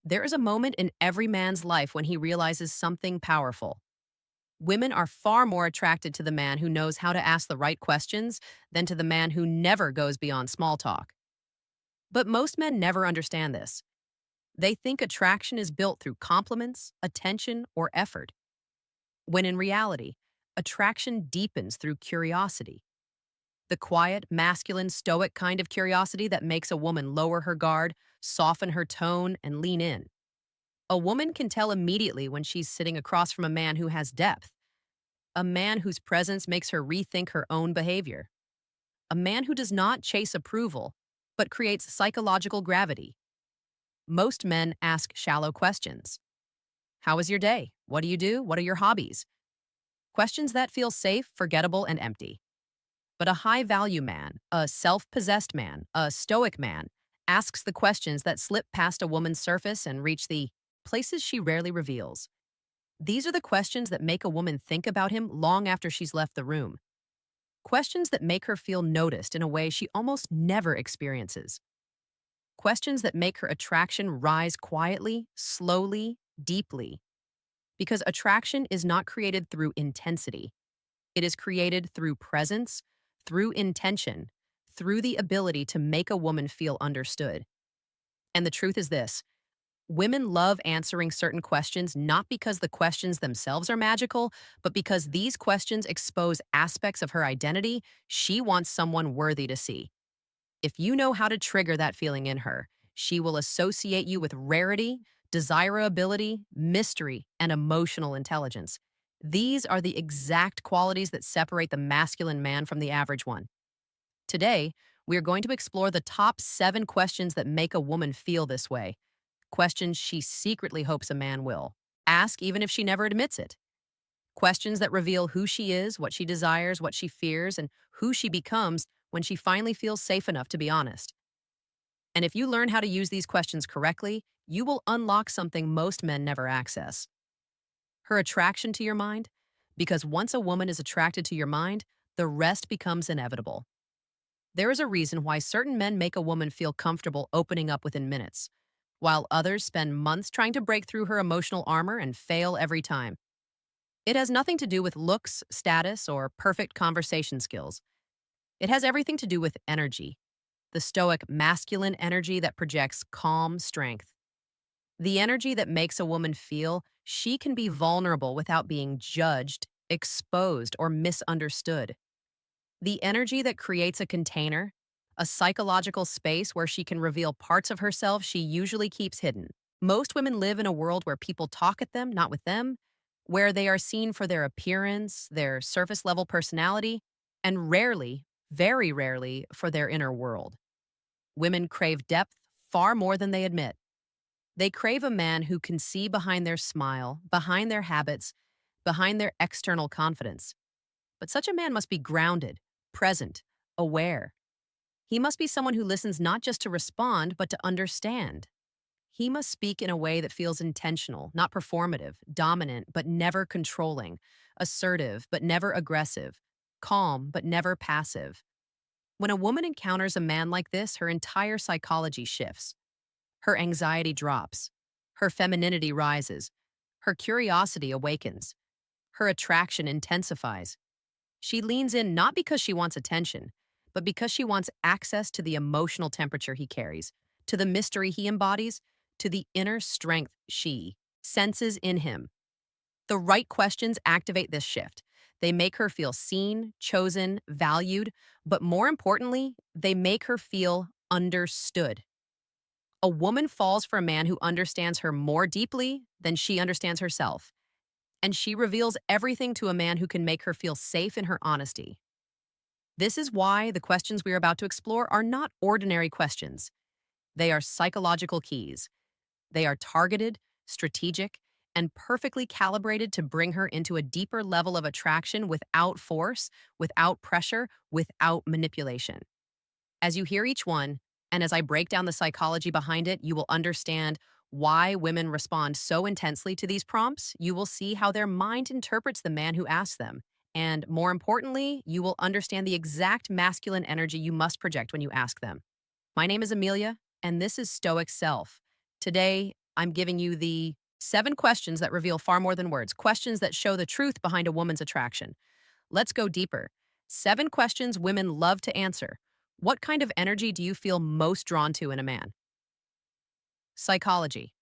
There is a moment in every man's life when he realizes something powerful. Women are far more attracted to the man who knows how to ask the right questions than to the man who never goes beyond small talk. But most men never understand this. They think attraction is built through compliments, attention, or effort, when in reality, attraction deepens through curiosity. The quiet, masculine, stoic kind of curiosity that makes a woman lower her guard, soften her tone, and lean in. A woman can tell immediately when she's sitting across from a man who has depth, a man whose presence makes her rethink her own behavior, a man who does not chase approval, but creates psychological gravity. Most men ask shallow questions. How was your day? What do you do? What are your hobbies? Questions that feel safe, forgettable, and empty. But a high value man, a self possessed man, a stoic man, asks the questions that slip past a woman's surface and reach the places she rarely reveals. These are the questions that make a woman think about him long after she's left the room. Questions that make her feel noticed in a way she almost never experiences. Questions that make her attraction rise quietly, slowly, deeply. Because attraction is not created through intensity. It is created through presence, through intention, through the ability to make a woman feel understood. And the truth is this: women love answering certain questions not because the questions themselves are magical, but because these questions expose aspects of her identity she wants someone worthy to see. If you know how to trigger that feeling in her, she will associate you with rarity, desirability, mystery, and emotional intelligence. These are the exact qualities that separate the masculine man from the average one. Today, we are going to explore the top 7 questions that make a woman feel this way. Questions she secretly hopes a man will ask even if she never admits it. Questions that reveal who she is, what she desires, what she fears, and who she becomes when she finally feels safe enough to be honest. And if you learn how to use these questions correctly, you will unlock something most men never access: her attraction to your mind. Because once a woman is attracted to your mind, the rest becomes inevitable. There is a reason why certain men make a woman feel comfortable opening up within minutes, while others spend months trying to break through her emotional armor and fail every time. It has nothing to do with looks, status, or perfect conversation skills. It has everything to do with energy, the stoic masculine energy that projects calm strength. The energy that makes a woman feel she can be vulnerable without being judged, exposed, or misunderstood. The energy that creates a container, a psychological space where she can reveal parts of herself she usually keeps hidden. Most women live in a world where people talk at them, not with them, where they are seen for their appearance, their surface level personality, and rarely, very rarely, for their inner world. Women crave depth far more than they admit. They crave a man who can see behind their smile, behind their habits, behind their external confidence. But such a man must be grounded, present, aware. He must be someone who listens not just to respond, but to understand. He must speak in a way that feels intentional, not performative, dominant, but never controlling, assertive, but never aggressive, calm, but never passive. When a woman encounters a man like this, her entire psychology shifts. Her anxiety drops. Her femininity rises. Her curiosity awakens. Her attraction intensifies. She leans in not because she wants attention, but because she wants access to the emotional temperature he carries, to the mystery he embodies, to the inner strength she senses in him. The right questions activate this shift. They make her feel seen, chosen, valued, but more importantly, they make her feel understood. A woman falls for a man who understands her more deeply than she understands herself, and she reveals everything to a man who can make her feel safe in her honesty. This is why the questions we are about to explore are not ordinary questions. They are psychological keys. They are targeted, strategic, and perfectly calibrated to bring her into a deeper level of attraction without force, without pressure, without manipulation. As you hear each one, and as I break down the psychology behind it, you will understand why women respond so intensely to these prompts. You will see how their mind interprets the man who asks them. And more importantly, you will understand the exact masculine energy you must project when you ask them. My name is Amelia, and this is Stoic Self. Today, I'm giving you the 7 questions that reveal far more than words, questions that show the truth behind a woman's attraction. Let's go deeper. 7 questions women love to answer. What kind of energy do you feel most drawn to in a man? Psychology.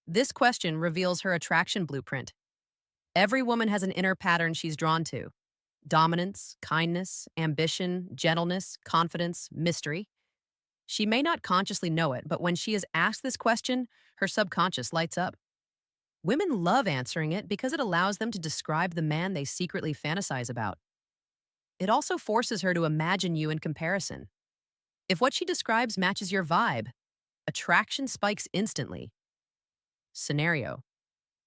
This question reveals her attraction blueprint. Every woman has an inner pattern she's drawn to: dominance, kindness, ambition, gentleness, confidence, mystery. She may not consciously know it, but when she is asked this question, her subconscious lights up. Women love answering it because it allows them to describe the man they secretly fantasize about. It also forces her to imagine you in comparison. If what she describes matches your vibe, attraction spikes instantly. Scenario.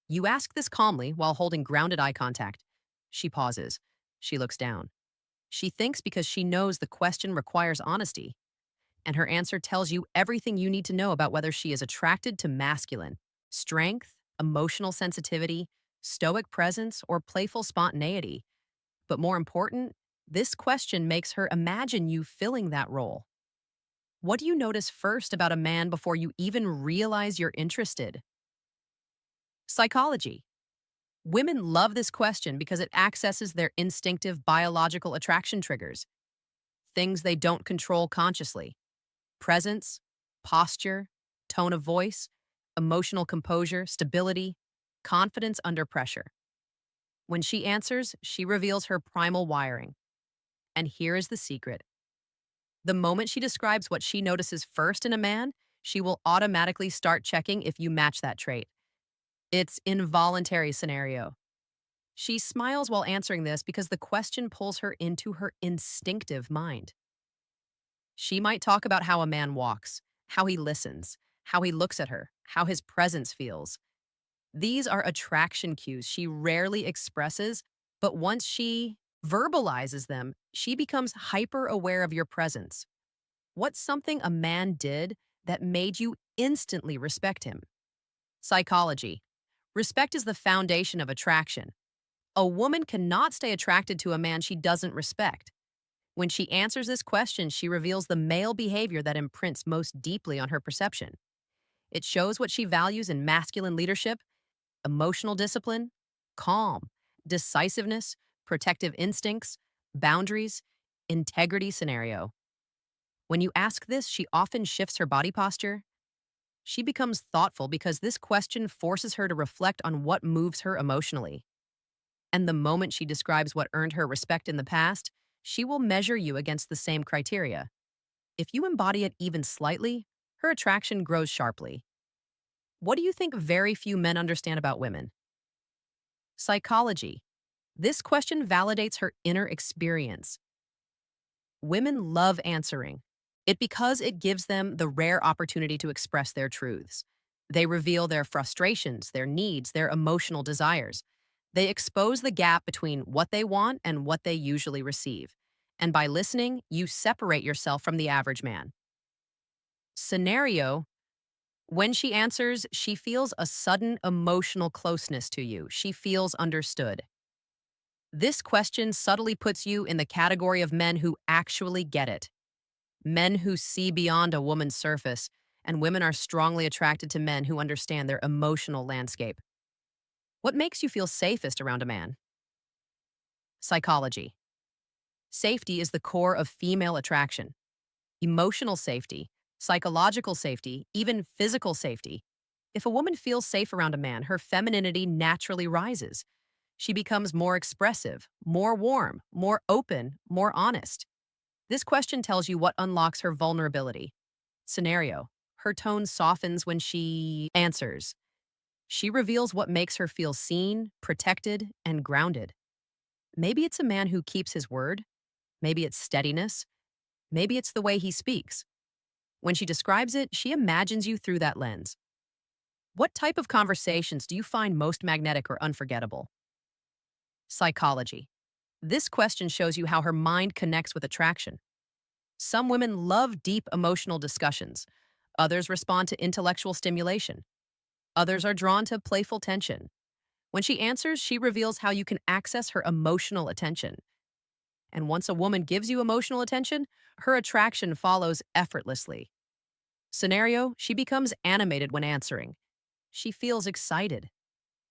You ask this calmly while holding grounded eye contact. She pauses. She looks down. She thinks because she knows the question requires honesty, and her answer tells you everything you need to know about whether she is attracted to masculine, strength, emotional sensitivity, stoic presence, or playful spontaneity. But more important, this question makes her imagine you filling that role. What do you notice first about a man before you even realize you're interested? Psychology. Women love this question because it accesses their instinctive biological attraction triggers, things they don't control consciously: presence, posture, tone of voice, emotional composure, stability, confidence under pressure. When she answers, she reveals her primal wiring. And here is the secret. The moment she describes what she notices first in a man, she will automatically start checking if you match that trait. It's involuntary scenario. She smiles while answering this because the question pulls her into her instinctive mind. She might talk about how a man walks, how he listens, how he looks at her, how his presence feels. These are attraction cues she rarely expresses, but once she verbalizes them, she becomes hyper aware of your presence. What's something a man did that made you instantly respect him? Psychology. Respect is the foundation of attraction. A woman cannot stay attracted to a man she doesn't respect. When she answers this question, she reveals the male behavior that imprints most deeply on her perception. It shows what she values in masculine leadership: emotional discipline, calm, decisiveness, protective instincts, boundaries, integrity. Scenario. When you ask this, she often shifts her body posture. She becomes thoughtful because this question forces her to reflect on what moves her emotionally. And the moment she describes what earned her respect in the past, she will measure you against the same criteria. If you embody it even slightly, her attraction grows sharply. What do you think very few men understand about women? Psychology. This question validates her inner experience. Women love answering it because it gives them the rare opportunity to express their truths. They reveal their frustrations, their needs, their emotional desires. They expose the gap between what they want and what they usually receive. And by listening, you separate yourself from the average man. Scenario. When she answers, she feels a sudden emotional closeness to you. She feels understood. This question subtly puts you in the category of men who actually get it. Men who see beyond a woman's surface, and women are strongly attracted to men who understand their emotional landscape. What makes you feel safest around a man? Psychology. Safety is the core of female attraction. Emotional safety, psychological safety, even physical safety. If a woman feels safe around a man, her femininity naturally rises. She becomes more expressive, more warm, more open, more honest. This question tells you what unlocks her vulnerability. Scenario. Her tone softens when she answers. She reveals what makes her feel seen, protected, and grounded. Maybe it's a man who keeps his word. Maybe it's steadiness. Maybe it's the way he speaks. When she describes it, she imagines you through that lens. What type of conversations do you find most magnetic or unforgettable? Psychology. This question shows you how her mind connects with attraction. Some women love deep emotional discussions. Others respond to intellectual stimulation. Others are drawn to playful tension. When she answers, she reveals how you can access her emotional attention. And once a woman gives you emotional attention, her attraction follows effortlessly. Scenario, she becomes animated when answering. She feels excited.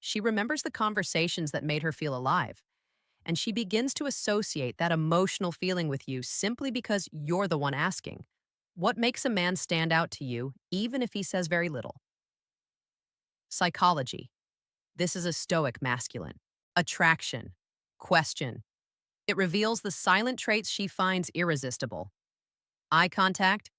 She remembers the conversations that made her feel alive, and she begins to associate that emotional feeling with you simply because you're the one asking. What makes a man stand out to you, even if he says very little? Psychology. This is a stoic masculine. Attraction. Question. It reveals the silent traits she finds irresistible: eye contact,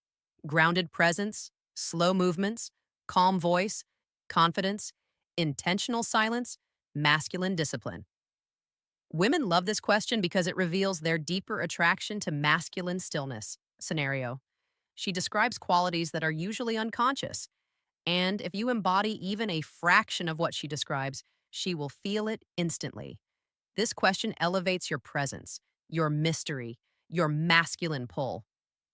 grounded presence, slow movements, calm voice, confidence, intentional silence, masculine discipline. Women love this question because it reveals their deeper attraction to masculine stillness. Scenario. She describes qualities that are usually unconscious, and if you embody even a fraction of what she describes, she will feel it instantly. This question elevates your presence, your mystery, your masculine pull.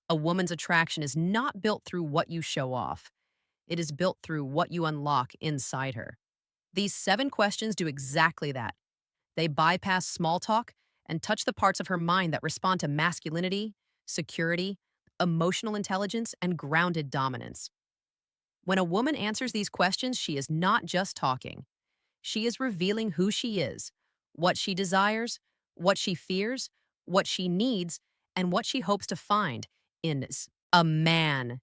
A woman's attraction is not built through what you show off. It is built through what you unlock inside her. These 7 questions do exactly that. They bypass small talk and touch the parts of her mind that respond to masculinity, security, emotional intelligence, and grounded dominance. When a woman answers these questions, she is not just talking. She is revealing who she is, what she desires, what she fears, what she needs, and what she hopes to find in a man.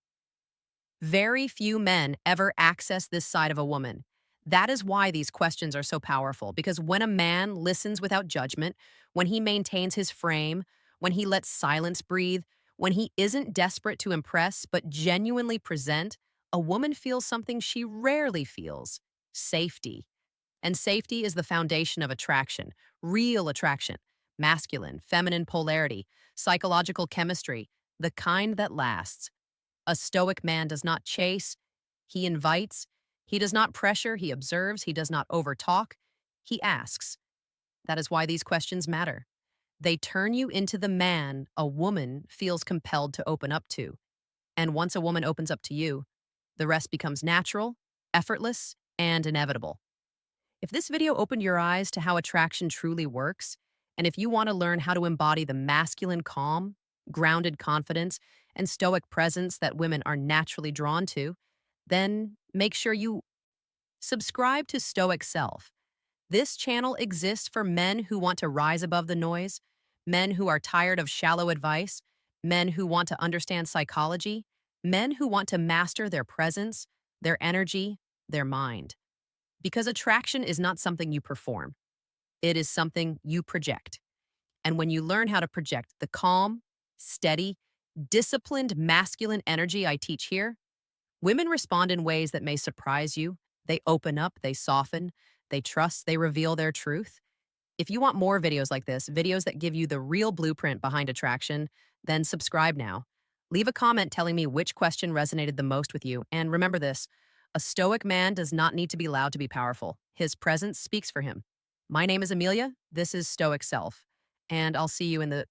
Very few men ever access this side of a woman. That is why these questions are so powerful, because when a man listens without judgment, when he maintains his frame, when he lets silence breathe, when he isn't desperate to impress but genuinely present, a woman feels something she rarely feels: safety. And safety is the foundation of attraction, real attraction, masculine, feminine polarity, psychological chemistry, the kind that lasts. A stoic man does not chase, he invites. He does not pressure, he observes. He does not overtalk, he asks. That is why these questions matter. They turn you into the man a woman feels compelled to open up to. And once a woman opens up to you, the rest becomes natural, effortless, and inevitable. If this video opened your eyes to how attraction truly works, and if you want to learn how to embody the masculine calm, grounded confidence, and stoic presence that women are naturally drawn to, then make sure you subscribe to Stoic Self. This channel exists for men who want to rise above the noise, men who are tired of shallow advice, men who want to understand psychology, men who want to master their presence, their energy, their mind. Because attraction is not something you perform, it is something you project. And when you learn how to project the calm, steady, disciplined masculine energy I teach here, women respond in ways that may surprise you. They open up, they soften, they trust, they reveal their truth. If you want more videos like this, videos that give you the real blueprint behind attraction, then subscribe now. Leave a comment telling me which question resonated the most with you. And remember this: a stoic man does not need to be loud to be powerful. His presence speaks for him. My name is Amelia. This is Stoic Self. And I'll see you in the